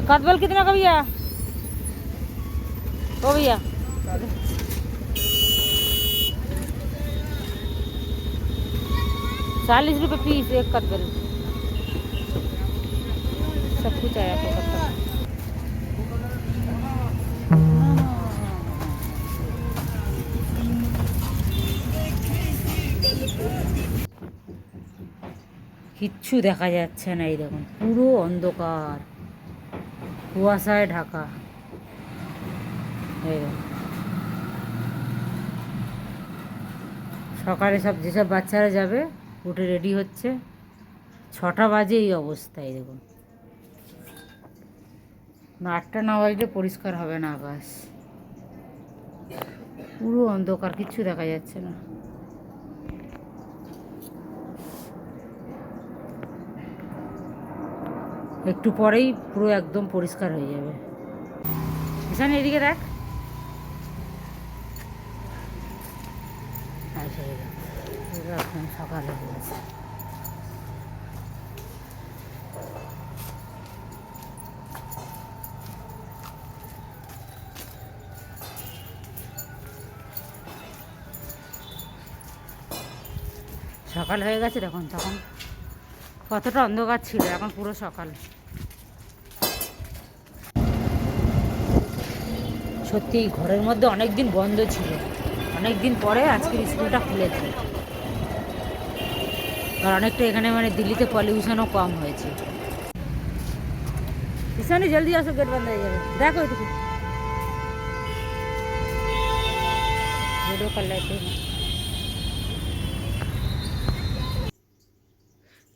कदबल कितना का भैया? ओ भैया 40 रुपये पीस एक कदबल। सब कुछ आया तो कब तक কিচ্ছু দেখা যাচ্ছে না। এই দেখুন পুরো অন্ধকার, কুয়াশায় ঢাকা। এই দেখুন সকালে সব যেসব বাচ্চারা যাবে উঠে রেডি হচ্ছে, 6টা বাজে এই অবস্থায়। দেখুন 8টা না বাজলে পরিষ্কার হবে না আকাশ, পুরো অন্ধকার, কিচ্ছু দেখা যাচ্ছে না। একটু পরেই পুরো একদম পরিষ্কার হয়ে যাবে। ঈশান এদিকে দেখ, পুরো একদম সকাল হয়ে গেছে। সকাল হয়ে গেছে দেখুন, তখন কতটা অন্ধকার ছিল, এখন পুরো সকাল। সত্যি ঘরের মধ্যে অনেক দিন বন্ধ ছিল, অনেক দিন পরে আজকের স্কুলটা খুলেছে। আর অনেকটা এখানে মানে দিল্লিতে পলিউশনও কম হয়েছে। ভীষণই জলদি আসো, গেট বন্ধ হয়ে যাবে। দেখো এটুকু ভিডিও কল লাইতে।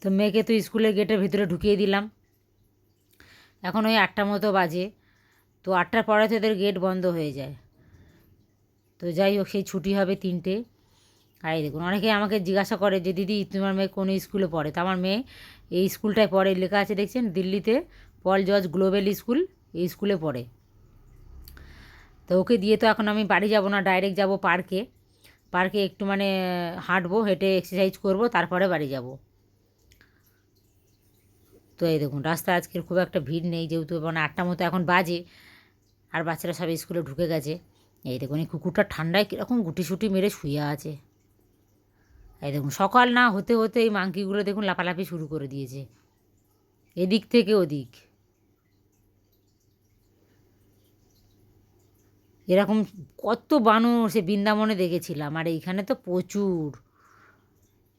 তো মেয়েকে তো স্কুলের গেটের ভিতরে ঢুকিয়ে দিলাম। এখন ওই 8টা মতো বাজে, তো 8টার পরে তো এদের গেট বন্ধ হয়ে যায়। তো যাই হোক, সেই ছুটি হবে 3টে। আর এই দেখুন অনেকে আমাকে জিজ্ঞাসা করে যে দিদি তোমার মেয়ে কোন স্কুলে পড়ে। তো আমার মেয়ে এই স্কুলটায় পড়ে, লেখা আছে দেখছেন দিল্লিতে পল জর্জ গ্লোবাল স্কুল, এই স্কুলে পড়ে। তো ওকে দিয়ে তো এখন আমি বাড়ি যাব না, ডাইরেক্ট যাব পার্কে। পার্কে একটু মানে হাঁটবো, হেঁটে এক্সারসাইজ করব, তারপরে বাড়ি যাব। তো এই দেখুন রাস্তা আজকের খুব একটা ভিড় নেই, যেহেতু মানে 8টা মতো এখন বাজে, আর বাচ্চারা সব স্কুলে ঢুকে গেছে। এই দেখুন এই কুকুরটা ঠান্ডায় কীরকম গুটিসুটি মেরে শুয়ে আছে। এই দেখুন সকাল না হতে হতে এই মাংকিগুলো দেখুন লাফালাফি শুরু করে দিয়েছে এদিক থেকে ওদিক। এরকম কত বানর সে বৃন্দাবনে দেখেছিলাম, আর এইখানে তো প্রচুর।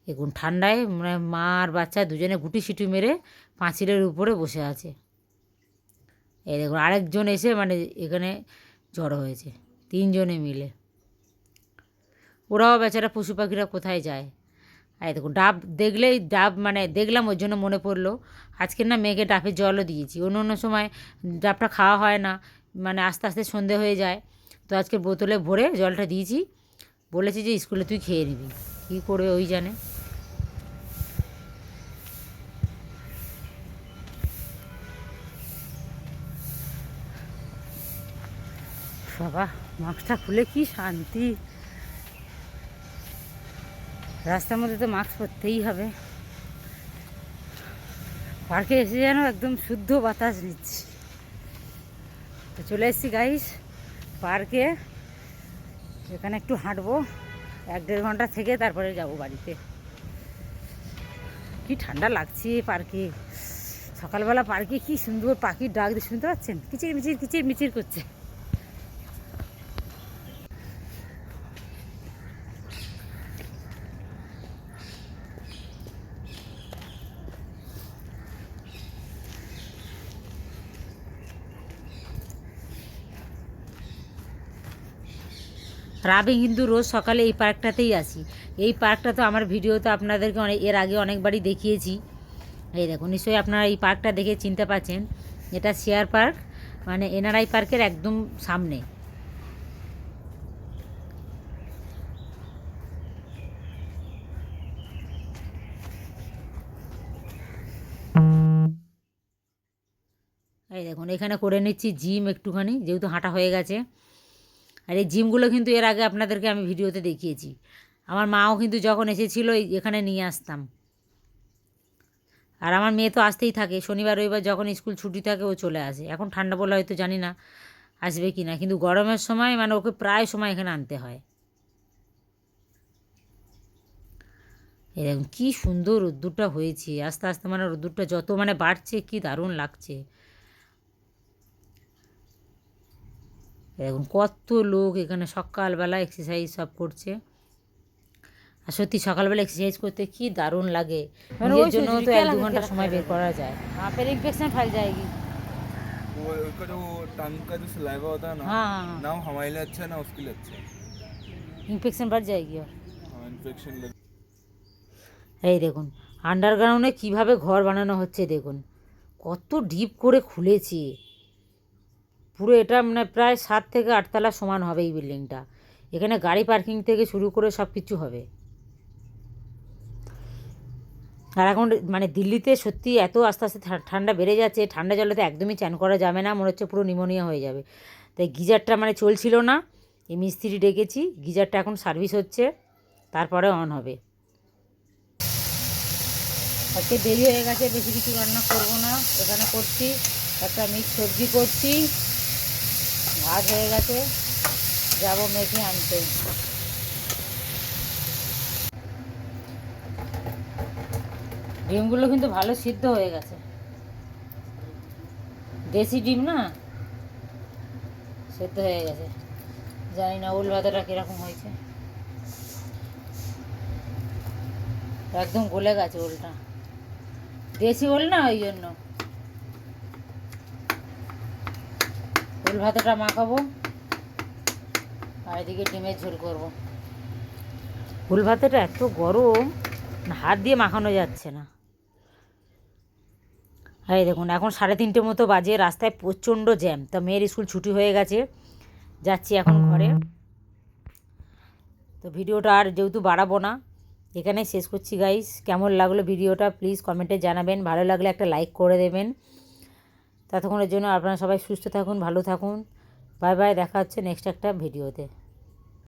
দেখুন ঠান্ডায় মানে মা আর বাচ্চা দুজনে গুটিসুটি মেরে পাঁচিলের উপরে বসে আছে। এই দেখুন আরেকজন এসে মানে এখানে জড়ো হয়েছে, 3জনে মিলে। ওরাও বেচারা পশু পাখিরা কোথায় যায়। এই দেখুন ডাব দেখলেই, ডাব মানে দেখলাম ওই জন্য মনে পড়লো আজকে না মেয়েকে ডাবের জলও দিয়েছি। অন্য অন্য সময় ডাবটা খাওয়া হয় না, মানে আস্তে আস্তে সন্ধে হয়ে যায়। তো আজকে বোতলে ভরে জলটা দিয়েছি, বলেছি যে স্কুলে তুই খেয়ে নিবি, কী করবে ওই জানে। বাবা মাস্কটা খুলে কি শান্তি, রাস্তার মধ্যে তো মাস্ক পরতেই হবে। পার্কে এসে যেন একদম শুদ্ধ বাতাস নিচ্ছি। তো চলে এসেছি গাইস পার্কে, এখানে একটু হাঁটবো, 1-1.5 ঘন্টা থেকে তারপরে যাব বাড়িতে। কি ঠান্ডা লাগছে পার্কে, সকালবেলা পার্কে কি সুন্দর পাখির ডাক শুনতে পাচ্ছেন, কিচির মিচির কিচির মিচির করছে। আর আমি কিন্তু রোজ সকালে এই পার্কটাতেই আসি। এই পার্কটা তো আমার ভিডিওতে আপনাদেরকে এর আগে অনেকবারই দেখিয়েছি। এই দেখুন নিশ্চয়ই আপনারা এই পার্কটা দেখে চিনতে পারছেন, এটা শেয়ার পার্ক, মানে এনআরআই পার্কের একদম সামনে। এই দেখুন এখানে করে নিচ্ছি জিম একটুখানি, যেহেতু হাঁটা হয়ে গেছে। আর এই জিমগুলো কিন্তু এর আগে আপনাদেরকে আমি ভিডিওতে দেখিয়েছি। আমার মাও কিন্তু যখন এসেছিলো এখানে নিয়ে আসতাম। আর আমার মেয়ে তো আসতেই থাকে, শনিবার রবিবার যখন স্কুল ছুটি থাকে ও চলে আসে। এখন ঠান্ডা বলে হয়তো জানি না আসবে কি না, কিন্তু গরমের সময় মানে ওকে প্রায় সময় এখানে আনতে হয়। এরকম কী সুন্দর রোদ্দুরটা হয়েছে, আস্তে আস্তে মানে রোদ্দুরটা যত মানে বাড়ছে কি দারুণ লাগছে। এরকম কত লোক এখানে সকালবেলা এক্সারসাইজ সব করছে। আর সত্যি সকালবেলা এক্সারসাইজ করতে কি দারুণ লাগে, নিজের জন্য তো 1-2 ঘন্টা সময় বের করা যায়। फिर इन्फेक्शन फैल जाएगी। वो उसका जो टंग का जो सलाइवा होता है ना, हाँ हाँ हाँ, ना वो हमारे लिए अच्छा है ना उसके लिए अच्छा है। इन्फेक्शन बढ़ जाएगी। और हाँ इन्फेक्शन लग। এই দেখুন আন্ডারগ্রাউন্ডে কিভাবে ঘর বানানো হচ্ছে, দেখুন কত ডিপ করে খুলেছে। পুরো এটা মানে প্রায় 7 থেকে 8 তলা সমান হবে এই বিল্ডিংটা। এখানে গাড়ি পার্কিং থেকে শুরু করে সব কিছু হবে। আর এখন মানে দিল্লিতে সত্যি এত আস্তে আস্তে ঠান্ডা বেড়ে যাচ্ছে, ঠান্ডা জলে তো একদমই চান করা যাবে না, মনে হচ্ছে পুরো নিমোনিয়া হয়ে যাবে। তাই গিজারটা মানে চলছিল না, এই মিস্ত্রি ডেকেছি, গিজারটা এখন সার্ভিস হচ্ছে, তারপরে অন হবে। আজকে দেরি হয়ে গেছে, বেশি কিছু রান্না করবো না, এখানে করছি একটা মিক্স সবজি করছি, ভাত হয়ে গেছে, যাবো মেখে আনতে। ডিমগুলো কিন্তু ভালো সিদ্ধ হয়ে গেছে, দেশি ডিম না, সেদ্ধ হয়ে গেছে। জানি না উল ভাতাটা কীরকম হয়েছে, একদম গলে গেছে ওলটা, দেশি ওল না ওই জন্য। উল ভাতাটা মাখাবো আর এদিকে ডিমের ঝোল করবো। উল ভাতাটা এত গরম, হাত দিয়ে মাখানো যাচ্ছে না। এই দেখুন এখন 3:30 মতো বাজে, রাস্তায় প্রচণ্ড জ্যাম, তা মেয়ের স্কুল ছুটি হয়ে গেছে, যাচ্ছি এখন ঘরে। তো ভিডিওটা আর যেহেতু বাড়াবো না, এখানেই শেষ করছি গাইস। কেমন লাগলো ভিডিওটা প্লিজ কমেন্টে জানাবেন, ভালো লাগলে একটা লাইক করে দেবেন। ততক্ষণের জন্য আপনারা সবাই সুস্থ থাকুন, ভালো থাকুন, বাই বাই, দেখা হচ্ছে নেক্সট একটা ভিডিওতে।